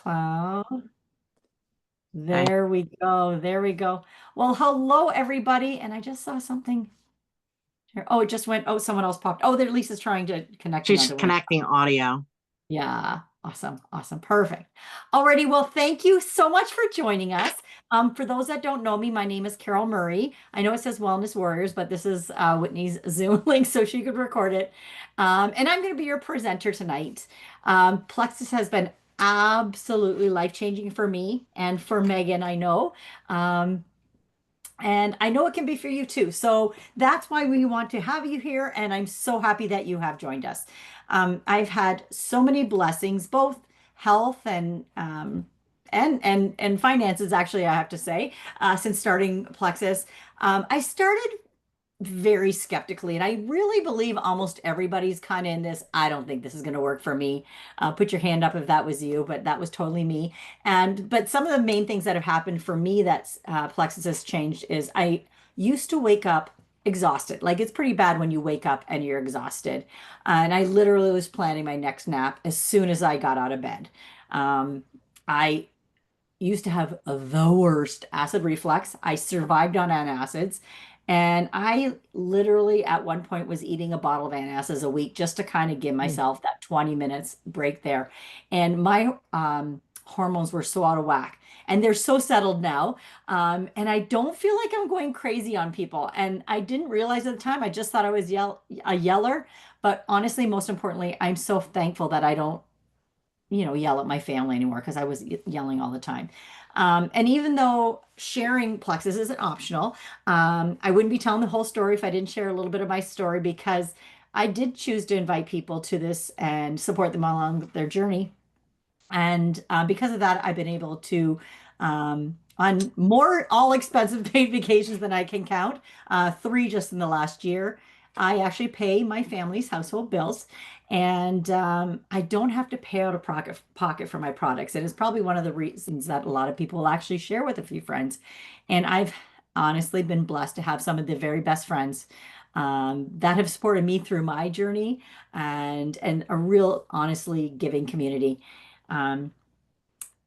Cloud. Okay. There we go. There we go. Well, hello, everybody. And I just saw something here. Oh, it just went. Oh, someone else popped. Oh, there Lisa's trying to connect She's another one. connecting audio. Yeah. Awesome. Awesome. Perfect. Alrighty. Well, thank you so much for joining us. For those that don't know me, my name is Carol Murray. I know it says Wellness Warriors, but this is Whitney's Zoom link so she could record it. And I'm going to be your presenter tonight. Plexus has been absolutely life-changing for me and for Megan, I know. Um, and I know it can be for you too. So that's why we want to have you here. And I'm so happy that you have joined us. I've had so many blessings, both health and finances, actually, I have to say, since starting Plexus. I started very skeptically. And I really believe almost everybody's kind of in this, I don't think this is going to work for me. Put your hand up if that was you, but that was totally me. But some of the main things that have happened for me that Plexus has changed is I used to wake up exhausted. Like it's pretty bad when you wake up and you're exhausted. And I literally was planning my next nap as soon as I got out of bed. I used to have the worst acid reflux. I survived on antacids. And I literally at one point was eating a bottle of antacids a week just to kind of give Mm. myself that 20 minutes break there. And my hormones were so out of whack. And they're so settled now. And I don't feel like I'm going crazy on people. And I didn't realize at the time, I just thought I was a yeller. But honestly, most importantly, I'm so thankful that I don't yell at my family anymore because I was yelling all the time. And even though sharing Plexus isn't optional, I wouldn't be telling the whole story if I didn't share a little bit of my story because I did choose to invite people to this and support them along their journey. And because of that, I've been able to, on more all expensive paid vacations than I can count, three just in the last year. I actually pay my family's household bills, and I don't have to pay out of pocket for my products. It is probably one of the reasons that a lot of people will actually share with a few friends. And I've honestly been blessed to have some of the very best friends that have supported me through my journey and a real honestly giving community. Um,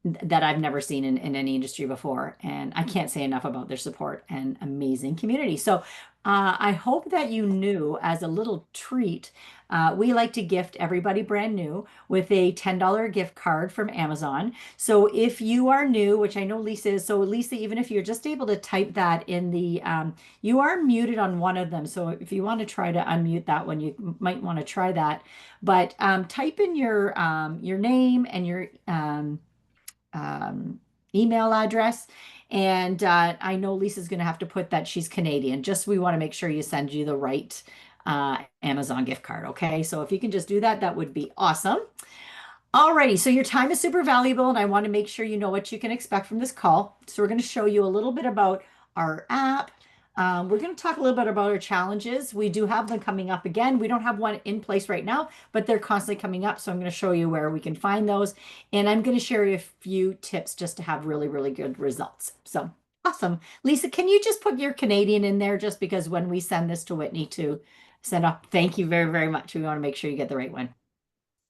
that I've never seen in any industry before. And I can't say enough about their support and amazing community. So I hope that you knew as a little treat, we like to gift everybody brand new with a $10 gift card from Amazon. So if you are new, which I know Lisa is, so Lisa, even if you're just able to type that in the, you are muted on one of them. So if you want to try to unmute that one, you might want to try that. But type in your name and your um, email address. And I know Lisa's going to have to put that she's Canadian. Just we want to make sure you send you the right Amazon gift card. Okay. So if you can just do that, that would be awesome. Alrighty, so your time is super valuable, and I want to make sure you know what you can expect from this call. So we're going to show you a little bit about our app. We're going to talk a little bit about our challenges. We do have them coming up again. We don't have one in place right now, but they're constantly coming up. So I'm going to show you where we can find those. And I'm going to share you a few tips just to have really, really good results. So awesome. Lisa, can you just put your Canadian in there just because when we send this to Whitney to send up, thank you very, very much. We want to make sure you get the right one.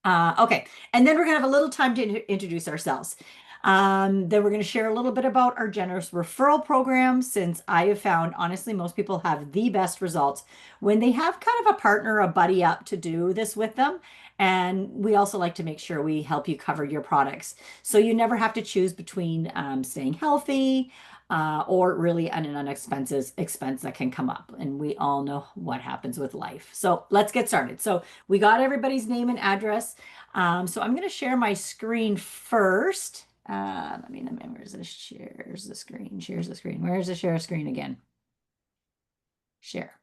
Okay, and then we're gonna have a little time to introduce ourselves. Then we're gonna share a little bit about our generous referral program, since I have found, honestly, most people have the best results when they have kind of a partner, a buddy up to do this with them. And we also like to make sure we help you cover your products. So you never have to choose between staying healthy, or really an unexpensive expense that can come up. And we all know what happens with life. So let's get started. So we got everybody's name and address. So I'm going to share my screen first. Let me, where's the shares the screen? Shares the screen. Where's the share screen again? Share.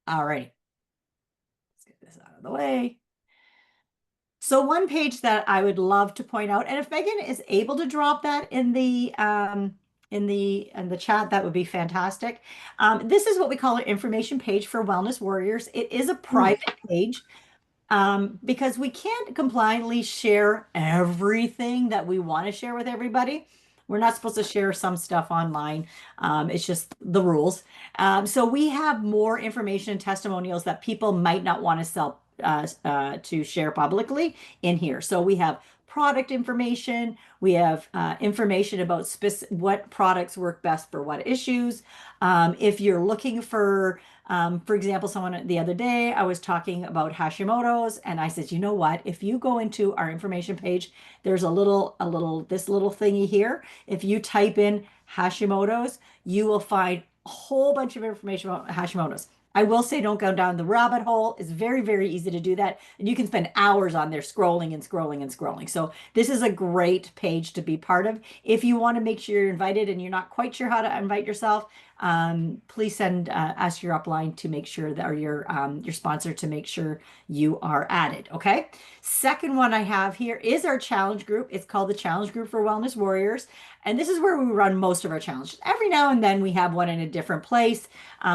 All right. Let's get this out of the way. So one page that I would love to point out, and if Megan is able to drop that in the chat, that would be fantastic. This is what we call an information page for Wellness Warriors. It is a Mm. private page because we can't compliantly share everything that we want to share with everybody. We're not supposed to share some stuff online. It's just the rules. So we have more information and testimonials that people might not want to sell. to share publicly in here. So we have product information, we have information about what products work best for what issues. If you're looking for example, someone the other day, I was talking about Hashimoto's, and I said, you know what? If you go into our information page, there's this little thingy here. If you type in Hashimoto's, you will find a whole bunch of information about Hashimoto's. I will say don't go down the rabbit hole. It's very, very easy to do that. And you can spend hours on there scrolling and scrolling and scrolling. So this is a great page to be part of. If you want to make sure you're invited and you're not quite sure how to invite yourself, please send us your upline to make sure that, or your sponsor to make sure you are added. Okay. Second one I have here is our challenge group. It's called the Challenge Group for Wellness Warriors. And this is where we run most of our challenges. Every now and then we have one in a different place.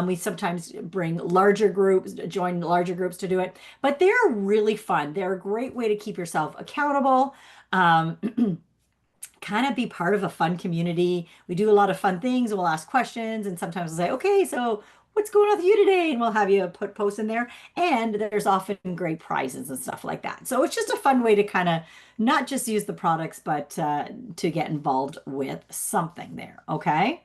We sometimes bring larger groups, join larger groups to do it, but they're really fun. They're a great way to keep yourself accountable. Kind of be part of a fun community. We do a lot of fun things. We'll ask questions and sometimes we'll say, okay, so what's going on with you today? And we'll have you put posts in there. And there's often great prizes and stuff like that. So it's just a fun way to kind of not just use the products, but to get involved with something there. Okay.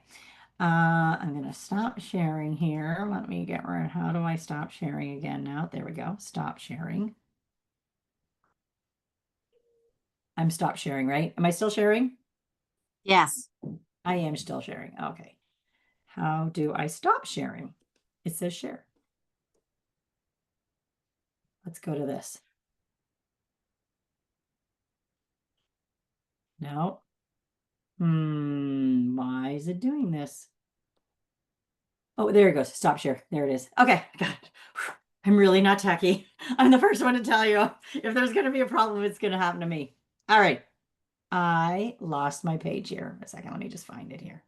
I'm going to stop sharing here. Let me get rid. How do I stop sharing again now? There we go. Stop sharing. I'm stop sharing, right? Am I still sharing? Yes. I am still sharing. Okay. How do I stop sharing? It says share. Let's go to this. No. Why is it doing this? Oh, there it goes. Stop share. There it is. Okay, got it. I'm really not techie. I'm the first one to tell you if there's going to be a problem, it's going to happen to me. All right. I lost my page here. A second. Let me just find it here.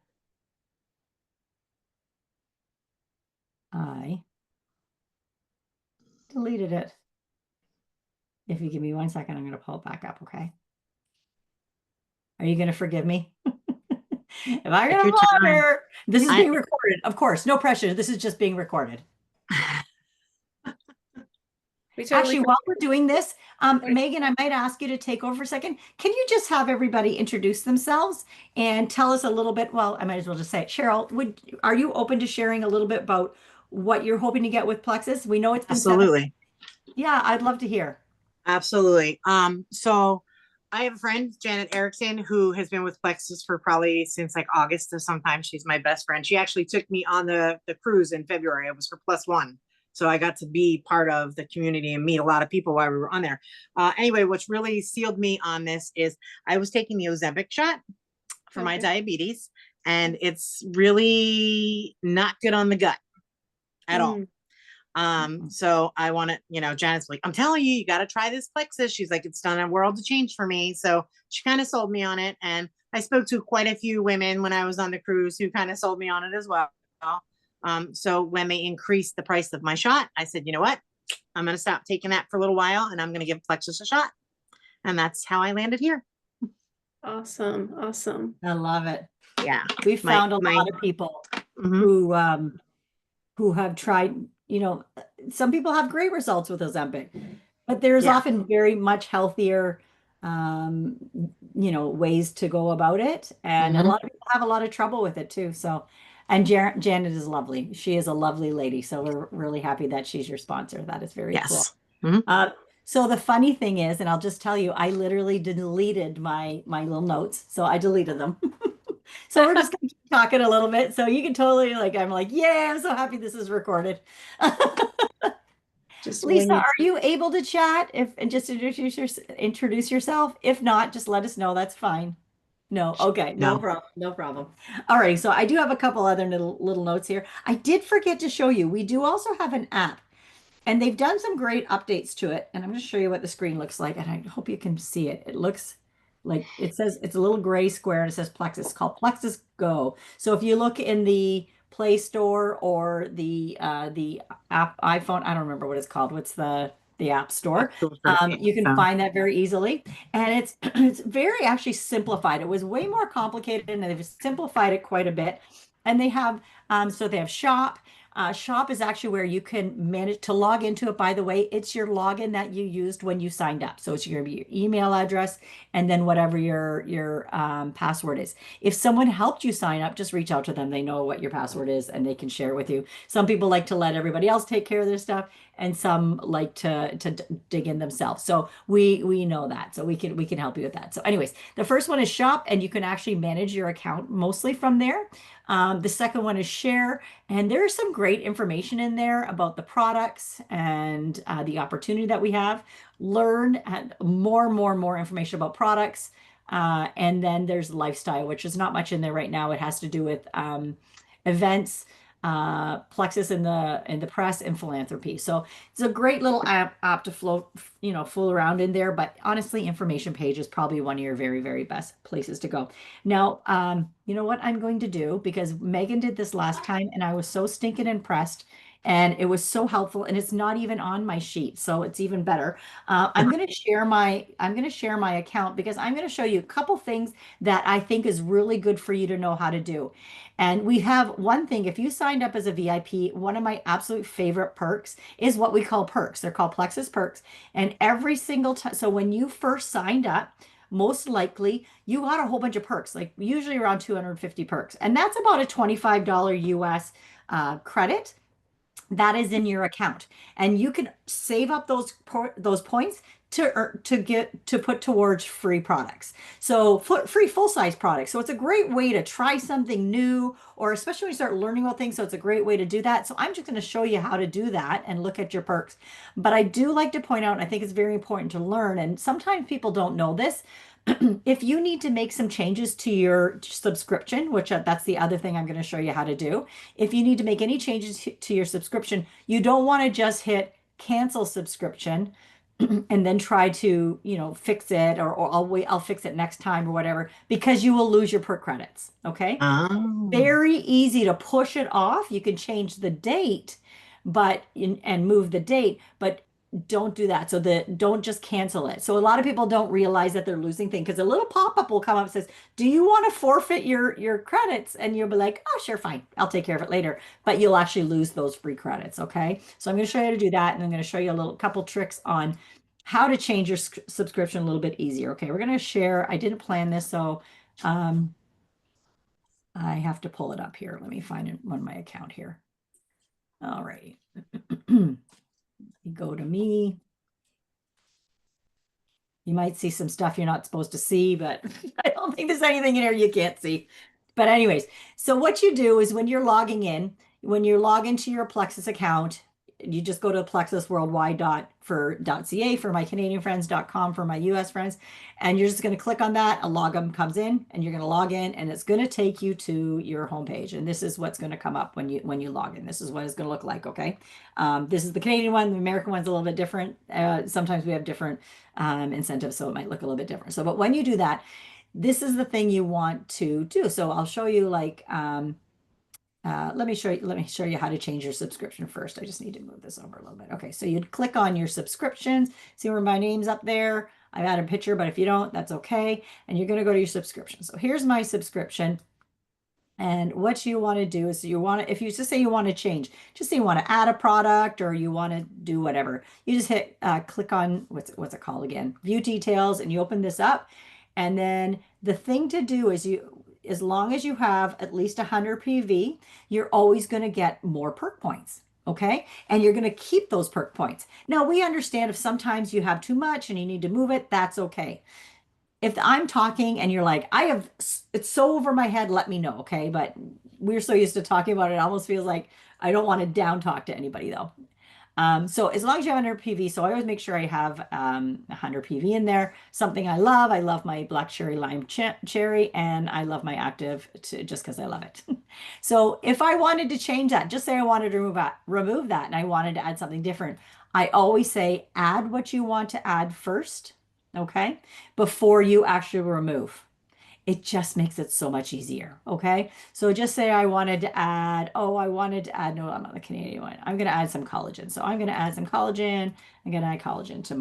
I deleted it. If you give me 1 second, I'm going to pull it back up. Okay. Are you going to forgive me? Am I Take going your to time. bother? This is I being recorded. Of course, no pressure. This is just being recorded. We totally Actually, while we're doing this, Wait. Megan, I might ask you to take over for a second. Can you just have everybody introduce themselves and tell us a little bit? Well, I might as well just say it. Cheryl, are you open to sharing a little bit about what you're hoping to get with Plexus? We know it's been 7. absolutely. Yeah, I'd love to hear. Absolutely. So I have a friend, Janet Erickson, who has been with Plexus for probably since like August of sometime. She's my best friend. She actually took me on the cruise in February. It was for +1. So I got to be part of the community and meet a lot of people while we were on there. Anyway, what's really sealed me on this is I was taking the Ozempic shot for my Okay. diabetes, and it's really not good on the gut at all. So I want to, Janet's like, I'm telling you, you got to try this Plexus. She's like, it's done a world of change for me. So she kind of sold me on it. And I spoke to quite a few women when I was on the cruise who kind of sold me on it as well. So when they increased the price of my shot, I said, you know what? I'm going to stop taking that for a little while and I'm going to give Plexus a shot. And that's how I landed here. Awesome. Awesome. I love it. Yeah. We found a lot of people who have tried, some people have great results with Ozempic, but there's Yeah. often very much healthier, ways to go about it. And a lot of people have a lot of trouble with it too. So, and Janet is lovely. She is a lovely lady. So we're really happy that she's your sponsor. That is very cool. Yes. Mhm. So the funny thing is, and I'll just tell you, I literally deleted my little notes. So I deleted them. So we're just gonna keep talking a little bit. So you can totally I'm like, yeah, I'm so happy this is recorded. Just Lisa, wing it. are you able to chat and just introduce yourself? If not, just let us know. That's fine. No, okay, no No. problem, no problem. All right, so I do have a couple other little notes here. I did forget to show you. We do also have an app. And they've done some great updates to it. And I'm going to show you what the screen looks like. And I hope you can see it. It looks like it says it's a little gray square and it says Plexus. It's called Plexus Go. So if you look in the Play Store or the app iPhone, I don't remember what it's called. What's the App Store? You can find that very easily. And it's it's very actually simplified. It was way more complicated and they've simplified it quite a bit. And they have so they have shop. Shop is actually where you can manage to log into it. By the way, it's your login that you used when you signed up. So it's going to be your email address and then whatever your password is. If someone helped you sign up, just reach out to them. They know what your password is and they can share it with you. Some people like to let everybody else take care of their stuff, and some like to dig in themselves. So we know that. So we can help you with that. So anyways, the first one is shop, and you can actually manage your account mostly from there. The second one is share, and there's some great information in there about the products and the opportunity that we have. Learn more information about products. And then there's lifestyle, which is not much in there right now. It has to do with events, Plexus in the press, and philanthropy. So it's a great little app to fool around in there. But honestly, information page is probably one of your very, very best places to go. Now, you know what I'm going to do, because Megan did this last time and I was so stinking impressed. And it was so helpful, and it's not even on my sheet, so it's even better. I'm going to share my account, because I'm going to show you a couple things that I think is really good for you to know how to do. And we have one thing, if you signed up as a VIP, one of my absolute favorite perks is what we call perks. They're called Plexus perks. And every single time, so when you first signed up, most likely you got a whole bunch of perks, like usually around 250 perks. And that's about a $25 US credit that is in your account, and you can save up those points to put towards free products. So free full-size products. So it's a great way to try something new, or especially when you start learning about things. So it's a great way to do that. So I'm just going to show you how to do that and look at your perks. But I do like to point out, and I think it's very important to learn, and sometimes people don't know this. If you need to make some changes to your subscription, which that's the other thing I'm going to show you how to do. If you need to make any changes to your subscription, you don't want to just hit cancel subscription and then try to, fix it, or I'll wait, I'll fix it next time or whatever, because you will lose your per credits. Okay. Oh. Very easy to push it off. You can change the date, and move the date, but don't do that. So don't just cancel it. So a lot of people don't realize that they're losing things, because a little pop-up will come up and says, "Do you want to forfeit your credits?" And you'll be like, "Oh, sure, fine. I'll take care of it later." But you'll actually lose those free credits. Okay. So I'm going to show you how to do that, and I'm going to show you a couple tricks on how to change your subscription a little bit easier. Okay. We're going to share. I didn't plan this, so um, I have to pull it up here. Let me find it on my account here. All right. You go to me. You might see some stuff you're not supposed to see, but I don't think there's anything in here you can't see. But anyways, so what you do is when you're logging in, when you log into your Plexus account, you just go to plexusworldwide.ca for my Canadian friends.com for my US friends. And you're just going to click on that. A login comes in, and you're going to log in, and it's going to take you to your homepage. And this is what's going to come up when you log in. This is what it's going to look like. Okay. This is the Canadian one. The American one's a little bit different. Sometimes we have different incentives, so it might look a little bit different. So, but when you do that, this is the thing you want to do. So I'll show you let me show you how to change your subscription first. I just need to move this over a little bit. Okay, so you'd click on your subscriptions. See where my name's up there? I've added a picture, but if you don't, that's okay. And you're going to go to your subscription. So here's my subscription. And what you want to do is if you just say you want to change, just say you want to add a product, or you want to do whatever, you just hit click on what's it called again? View details, and you open this up. And then the thing to do is as long as you have at least 100 PV, you're always going to get more perk points. Okay. And you're going to keep those perk points. Now, we understand if sometimes you have too much and you need to move it, that's okay. If I'm talking and you're like, it's so over my head, let me know. Okay. But we're so used to talking about it. It almost feels like I don't want to down talk to anybody though. So as long as you have 100 PV, so I always make sure I have 100 PV in there. Something I love my black cherry lime cherry, and I love my active just because I love it. So if I wanted to change that, just say I wanted to remove that and I wanted to add something different, I always say add what you want to add first, okay, before you actually remove. It just makes it so much easier. Okay. So just say I wanted to add, no, I'm not the Canadian one. I'm going to add some collagen. So I'm going to add some collagen. I'm going to add collagen to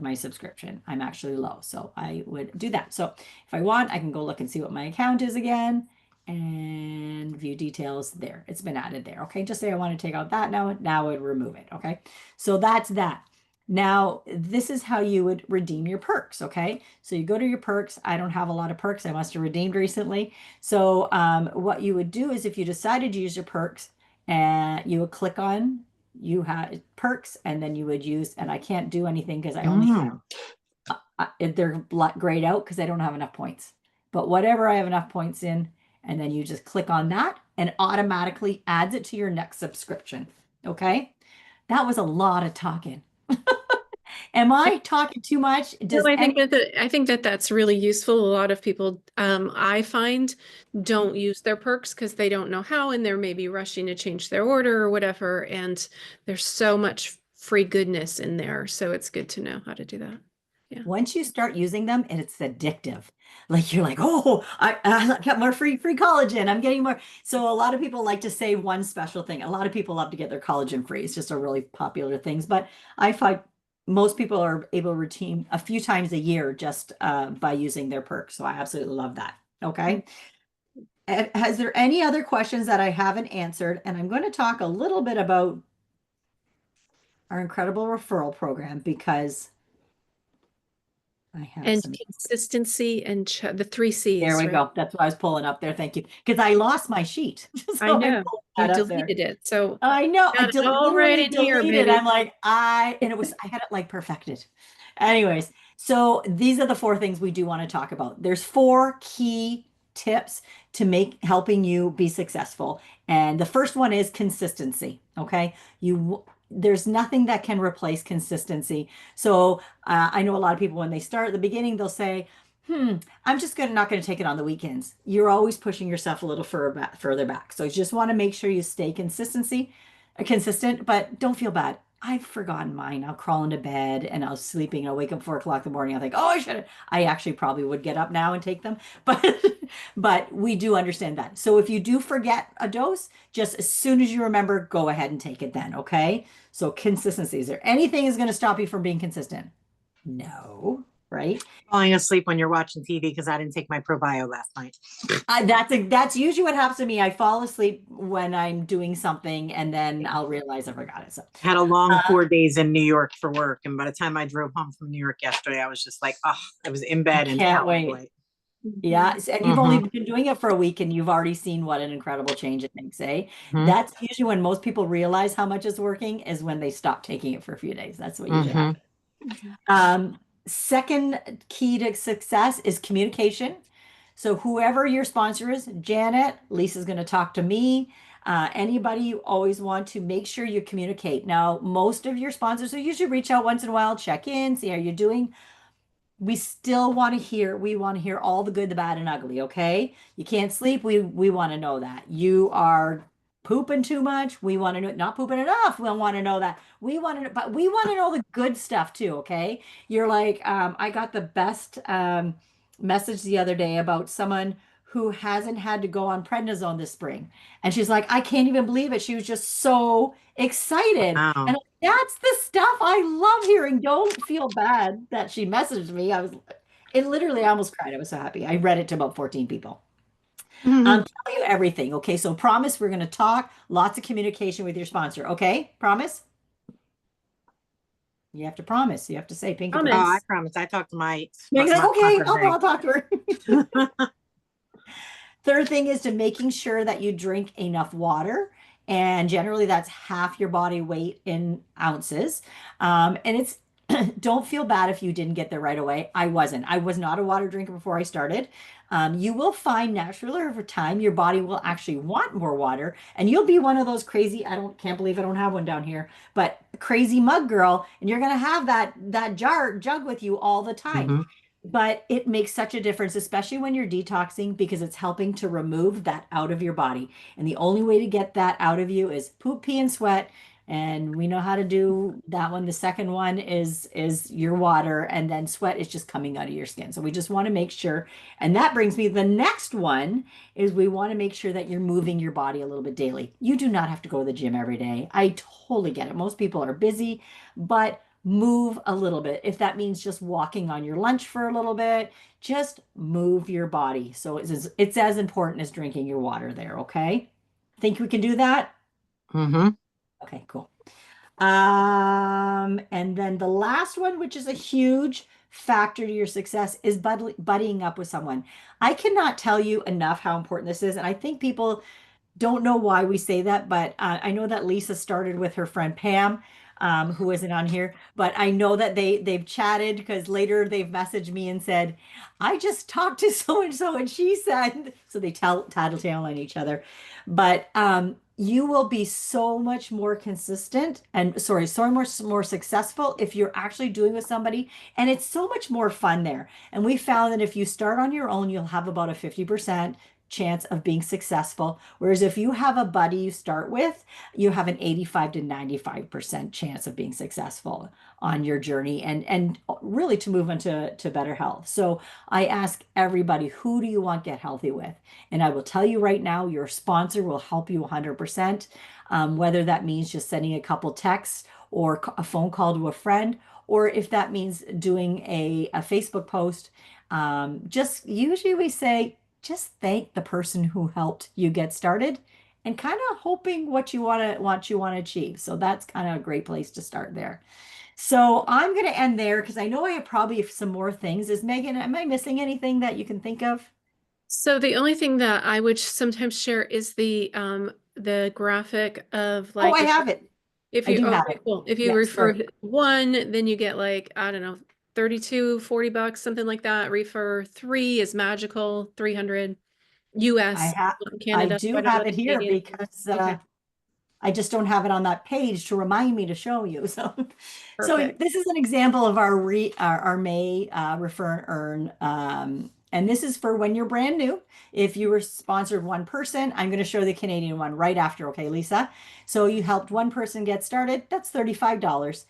my subscription. I'm actually low. So I would do that. So if I want, I can go look and see what my account is again. and view details there. It's been added there. Okay. Just say I want to take out that now. Now I would remove it. Okay. So that's that. Now, this is how you would redeem your perks. Okay. So you go to your perks. I don't have a lot of perks. I must have redeemed recently. So what you would do is if you decided to use your perks, and you would click on you have perks and then you would use, and I can't do anything because I only Mm. they're grayed out because I don't have enough points. But whatever I have enough points in, and then you just click on that and automatically adds it to your next subscription. Okay. That was a lot of talking. Am I talking too much? No, Does I think that that's really useful. A lot of people, I find, don't use their perks because they don't know how, and they're maybe rushing to change their order or whatever. And there's so much free goodness in there, so it's good to know how to do that. Yeah. once you start using them, and it's addictive. Like you're like, oh, I got more free collagen. I'm getting more. So a lot of people like to say one special thing. A lot of people love to get their collagen free. It's just a really popular things. But I find most people are able to redeem a few times a year just by using their perks. So I absolutely love that. Okay. Has there any other questions that I haven't answered? And I'm going to talk a little bit about our incredible referral program because I have And some. consistency and the three There C's, we right? go. That's what I was pulling up there. Thank you. Because I lost my sheet. I So I'm know pulling you that up there. deleted it, so I know. I got it all right literally in here, deleted. baby. I'm like, and it was, I had it like perfected. Anyways, so these are the four things we do want to talk about. There's four key tips to make helping you be successful. And the first one is consistency. Okay. There's nothing that can replace consistency. So I know a lot of people when they start at the beginning, they'll say, I'm just not going to take it on the weekends. You're always pushing yourself a little further back. So you just want to make sure you stay consistent, but don't feel bad. I've forgotten mine. I'll crawl into bed and I was sleeping. I'll wake up 4 o'clock in the morning. I think, oh, I should. I actually probably would get up now and take them, but but we do understand that. So if you do forget a dose, just as soon as you remember, go ahead and take it then. Okay. So consistency. Is there anything is going to stop you from being consistent? No, right? Falling asleep when you're watching TV because I didn't take my probio last night. That's usually what happens to me. I fall asleep when I'm doing something and then I'll realize I forgot it. So, Had a long uh, 4 days in New York for work. And by the time I drove home from New York yesterday, I was just like, oh, I was in I bed and can't out wait. late. Yeah. Mhm. And you've only Mm-hmm. been doing it for a week and you've already seen what an incredible change it makes, eh? Mm-hmm. That's usually when most people realize how much is working is when they stop taking it for a few days. That's what usually Mm-hmm. happens. Second key to success is communication. So whoever your sponsor is, Janet, Lisa's going to talk to me. Anybody you always want to make sure you communicate. Now, most of your sponsors will usually reach out once in a while, check in, see how you're doing. We still want to hear, we want to hear all the good, the bad, and ugly, okay? You can't sleep, we want to know that. You are pooping too much, we want to know, not pooping enough, we want to know that. We want to, but we want to know the good stuff too, okay? You're like, I got the best message the other day about someone who hasn't had to go on prednisone this spring. And she's like, I can't even believe it. She was just so excited. Wow. And that's the stuff I love hearing. Don't feel bad that she messaged me. It literally, I almost cried. I was so happy. I read it to about 14 people. Mm-hmm. Tell you everything. Okay, so promise we're going to talk. Lots of communication with your sponsor. Okay, promise. You have to promise. You have to say pinky Oh, I promise. Promise. promise. I talked to You're like, my okay, sponsor today. I'll talk to her. Third thing is to making sure that you drink enough water. And generally, that's half your body weight in ounces. And it's don't feel bad if you didn't get there right away. I wasn't. I was not a water drinker before I started. You will find naturally over time your body will actually want more water, and you'll be one of those crazy. Can't believe I don't have one down here, but crazy mug girl, and you're gonna have that jug with you all the time. Mm-hmm. But it makes such a difference, especially when you're detoxing, because it's helping to remove that out of your body. And the only way to get that out of you is poop, pee, and sweat. And we know how to do that one. The second one is your water, and then sweat is just coming out of your skin. So we just want to make sure. And that brings me the next one is we want to make sure that you're moving your body a little bit daily. You do not have to go to the gym every day. I totally get it. Most people are busy, but move a little bit. If that means just walking on your lunch for a little bit, just move your body. So it's as important as drinking your water there, okay? Think we can do that? Mm-hmm. Okay, cool. And then the last one, which is a huge factor to your success, is buddying up with someone. I cannot tell you enough how important this is. And I think people don't know why we say that, but I know that Lisa started with her friend Pam, who isn't on here. But I know that they've chatted because later they've messaged me and said, "I just talked to so and so, and she said." So they tattletale on each other. But you will be so much more consistent and sorry, so much more successful if you're actually doing with somebody, and it's so much more fun there. And we found that if you start on your own, you'll have about a 50% chance of being successful. Whereas if you have a buddy you start with, you have an 85 to 95% chance of being successful on your journey and really to move into better health. So I ask everybody, who do you want to get healthy with? And I will tell you right now, your sponsor will help you 100%. Whether that means just sending a couple texts or a phone call to a friend, or if that means doing a Facebook post. Just usually we say, just thank the person who helped you get started and kind of hoping what you want to achieve. So that's kind of a great place to start there. So I'm going to end there because I know I have probably some more things. Is Megan, am I missing anything that you can think of? So the only thing that I would sometimes share is the graphic of Oh, like I have it. if I you do oh, have okay, it. cool. If you Yeah, refer sorry. one, then you get like, I don't know, 32, $40, something like that. Refer three is magical, 300 I US, have I Canada. So do I don't know have the it here Canadian. because Okay, I just don't have it on that page to remind me to show you. So, so perfect. this is an example of our May refer and earn. And this is for when you're brand new. If you were sponsored one person, I'm going to show the Canadian one right after. Okay, Lisa. So you helped one person get started. That's $35.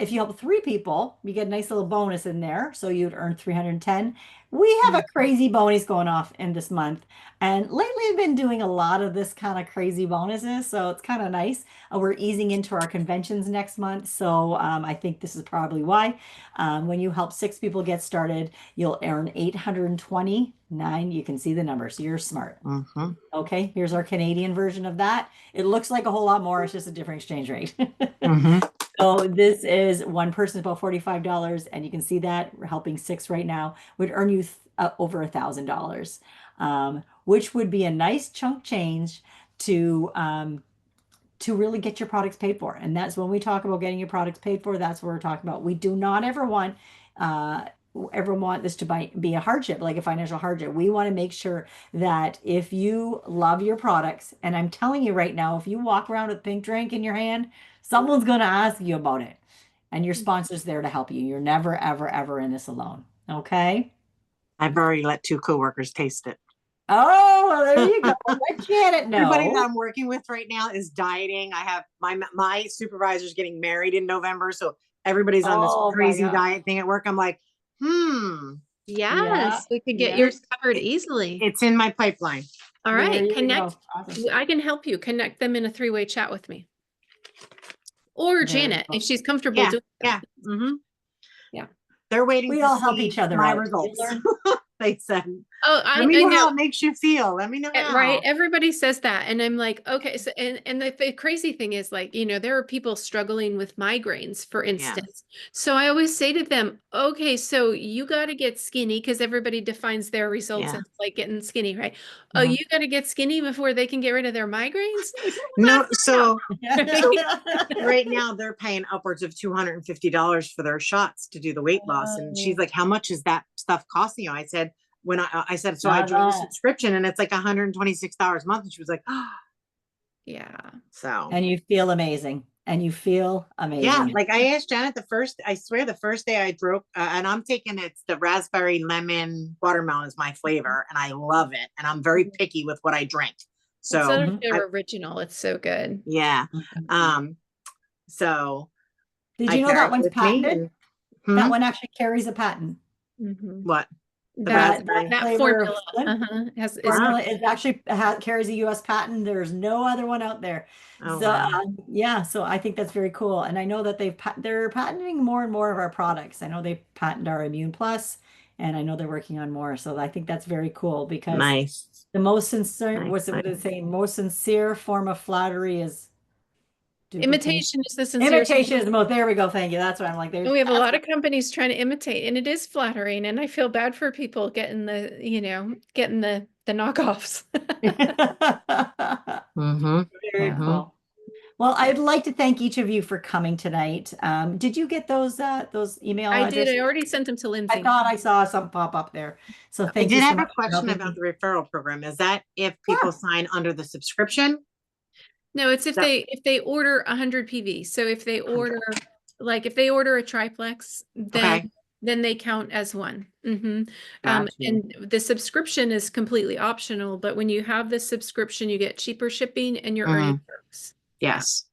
If you help three people, you get a nice little bonus in there. So you'd earn 310. We have a crazy bonus going off in this month. And lately, I've been doing a lot of this kind of crazy bonuses, so it's kind of nice. We're easing into our conventions next month, so I think this is probably why. When you help six people get started, you'll earn 829. You can see the numbers. You're smart. Mm-hmm. Okay, here's our Canadian version of that. It looks like a whole lot more. It's just a different exchange rate. Mm-hmm. So this is one person about $45, and you can see that we're helping six right now would earn you over $1,000, which would be a nice chunk change to really get your products paid for. And that's when we talk about getting your products paid for, that's what we're talking about. We do not uh, ever want this to be a hardship, like a financial hardship. We want to make sure that if you love your products, and I'm telling you right now, if you walk around with pink drink in your hand, someone's going to ask you about it. And your sponsor's there to help you. You're never, ever, ever in this alone. Okay? I've already let two coworkers taste it. Oh, well, there you go. Let Janet Everybody that know. I'm working with right now is dieting. I have my supervisor's getting married in November, so everybody's on this Oh my crazy God. diet thing at work. I'm like, Yeah. Yes, we could get Yeah. yours covered it, easily. it's in my pipeline. All There right, you connect. go. Awesome. I can help you connect them in a three-way chat with me. Or There you Janet, go. if she's comfortable Yeah, doing that. yeah. Mm-hmm. Yeah. They're waiting We to all help each see other my out. We results. learn. They said, Oh, let me I know know. how it makes you feel. Let me know Right. how. Everybody says that. And I'm like, okay. So, and the crazy thing is like, there are people struggling with migraines, for Yeah. instance. So I always say to them, okay, so you got to get skinny because everybody defines their results Yeah. as like getting skinny, right? Oh, Mhm. you got to get skinny before they can get rid of their migraines? No, so Right? right now they're paying upwards of $250 for their shots to do the weight loss. And she's Oh, like, how much is that stuff costing you? I said, I said, so I not joined the all. subscription and it's like $126 a month. And she was like, oh, Yeah. so And you feel amazing. And you feel yeah, amazing. like I asked Janet I swear the first day I drove, and I'm taking it's the raspberry lemon watermelon is my flavor, and I love it. And I'm very picky with what I drink. It's So, such Mhm. their original. It's so good. yeah. Mhm. Um, so Did I you know carry that it one's with me. patented? And That hmm, one actually carries a patent. Hmm. what? That raspberry. that flavor of formula Flint is Wow. formula is actually carries a US patent. There's no other one out there. Oh, So wow. yeah, so I think that's very cool. And I know that they're patenting more and more of our products. I know they patent our Immune Plus, and I know they're working on more. So I think that's very cool because Nice. the most sincere, Nice. what Nice. it's saying, most sincere form of flattery is duplication. imitation is the sincere. Imitation is the most, there we go. Thank you. That's what I'm like. And we have a lot of companies trying to imitate, and it is flattering. And I feel bad for people getting getting the knockoffs. Mm-hmm. Very Mm-hmm. cool. Well, I'd like to thank each of you for coming tonight. Did you get those email I did. addresses? I already sent them to I Lindsay. thought I saw something pop up there. So I thank you did so have a much for question helping about me. the referral program. Is that if people sign under the subscription? No, it's if So- they order 100 PV. So if they order if they order a triplex, Okay. then they count as one. Gotcha. And the subscription is completely optional, but when you have the subscription, you get cheaper shipping and you're earning perks. Yes.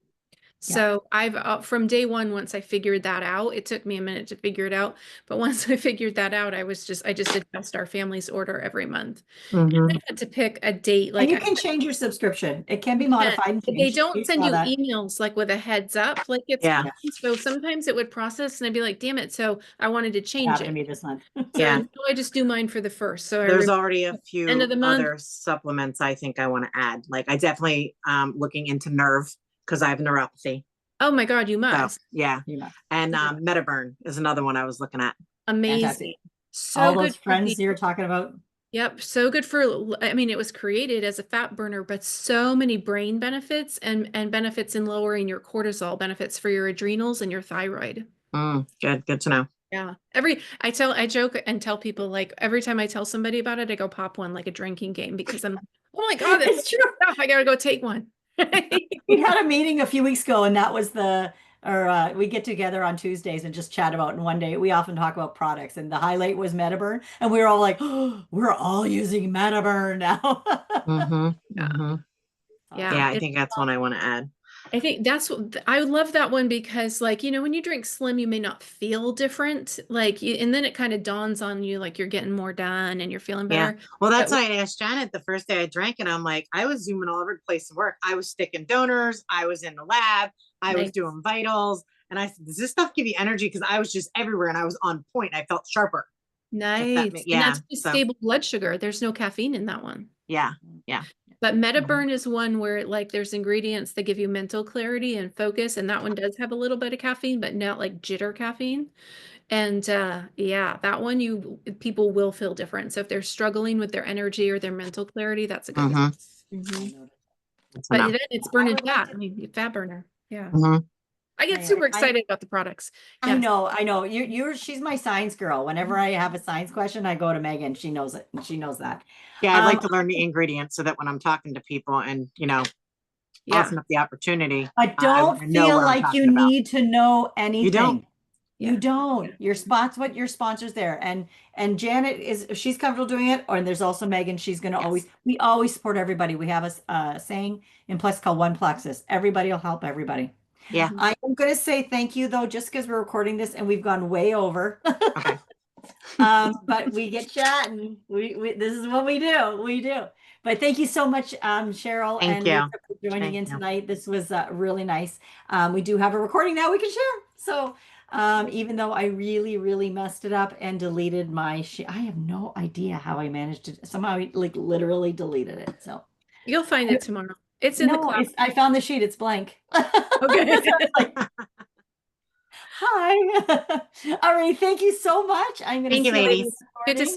So I've from day one, once I figured that out, it took me a minute to figure it out. But once I figured that out, I just adjust our family's order every month. Mm-hmm. I had to pick a date. And you can change your subscription. It can be modified and They changed. don't You send saw you that. emails like with a heads up, like it's Yeah. fine. So sometimes it would process and I'd be like, damn it. So I wanted to It change happened to it. me this month. So Yeah. now I just do mine for the first. So I There's remember already a end few of the month. other supplements I think I want to add. Like I definitely looking into nerve because I have neuropathy. Oh my God, you So must. yeah. You must. And Metaburn is another one I was looking at. Amazing. Fantastic. So All good those for friends you're talking about. Yep, so good for, I mean, it was created as a fat burner, but so many brain benefits and benefits in lowering your cortisol, benefits for your adrenals and your thyroid. Good to know. Yeah. I joke and tell people like every time I tell somebody about it, I go pop one like a drinking game because I'm, oh my God, It's true. stuff. I gotta go take one. We had a meeting a few weeks ago, and that was we get together on Tuesdays and just chat about. And one day we often talk about products, and the highlight was Metaburn, and we were all like, oh, "We're all using Metaburn now." Mm-hmm. Yeah. Mm-hmm. Yeah. Yeah, I think that's one I want to add. I think that's what I love that one because like, when you drink Slim, you may not feel different. And then it kind of dawns on you like you're getting more done and you're feeling Yeah. better. Well, that's why I asked Janet the first day I drank, and I'm like, I was zooming all over the place to work. I was sticking donors, I was in the lab, I was Nice. doing vitals, and I said, does this stuff give you energy? Because I was just everywhere and I was on point. I felt sharper. Nice. And Yeah. that's just stable blood sugar. There's no caffeine in that one. Yeah. Yeah. But Metaburn is one where like there's ingredients that give you mental clarity and focus, and that one does have a little bit of caffeine, but not like jitter caffeine. And yeah, that one people will feel different. So if they're struggling with their energy or their mental clarity, that's a good one. But then it's burning fat. I mean, fat burner. Yeah. I get super excited about the products. I know. She's my science girl. Whenever I have a science question, I go to Megan. She knows it. She knows that. Yeah, I'd like to learn the ingredients so that when I'm talking to people and often up the opportunity. But don't feel like you need to know anything. You don't. You don't. Your sponsor's there. And Janet if she's comfortable doing it, and there's also Megan, she's gonna we always support everybody. We have a saying in Plex called One Plexus. Everybody will help everybody. Yeah. I am gonna say thank you though, just because we're recording this and we've gone way over. Okay. But we get chatting. We this is what we do. We do. But thank you so much, Cheryl Thank and you. Lisa for joining in tonight. This was really nice. We do have a recording now we can share. So even though I really, really messed it up and deleted my I have no idea how I managed to somehow like literally deleted it. So you'll find it tomorrow. It's in the cloud. I found the sheet. It's blank. Okay. Hi. All right. Thank you so much. I'm going to Thank you, ladies. Good to see